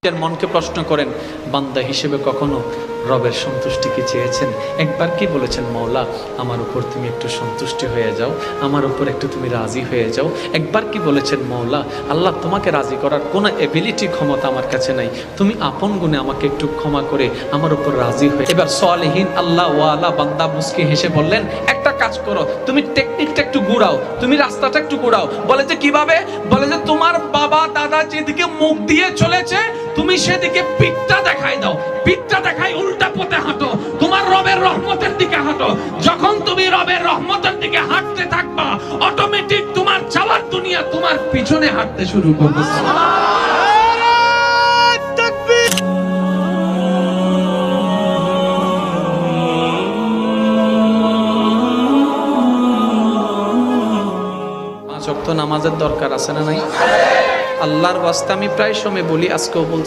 মনকে প্রশ্ন করেন, বান্দা হিসেবে কখনো রবের সন্তুষ্টি কি চেয়েছেন? একবার কি বলেছেন, মওলা আমার উপর তুমি একটু সন্তুষ্টি হয়ে যাও, আমার উপর একটু তুমি রাজি হয়ে যাও? একবার কি বলেছেন, মওলা আল্লাহ তোমাকে রাজি করার কোনো এবিলিটি ক্ষমতা আমার কাছে নাই, তুমি আপন গুণে আমাকে একটু ক্ষমা করে আমার উপর রাজি হয়ে। এবার সালেহীন আল্লাহ ওয়ালা বান্দা মুস্কি হেসে বললেন, একটা কাজ করো, তুমি টেকনিকটা একটু ঘুরাও, তুমি রাস্তাটা একটু ঘুরাও। বলে যে কিভাবে? বলে যে তোমার বাবা দাদা যেদিকে মুখ দিয়ে চলেছে তুমি সেদিকে পিঠটা দেখাই দাও, পিঠটা দেখাই উল্টা পথে হাঁটো, তোমার রবের রহমতের দিকে হাঁটো। যখন তুমি রবের রহমতের দিকে হাঁটতে থাকবা, অটোমেটিক তোমার চাওয়ার দুনিয়া তোমার পিছনে হাঁটতে শুরু করবে। পাঁচ ওয়াক্ত নামাজের দরকার আছে না নাই? আল্লাহর ওয়াস্তে আমি প্রায় সময় বলি, আজকেও বলছি,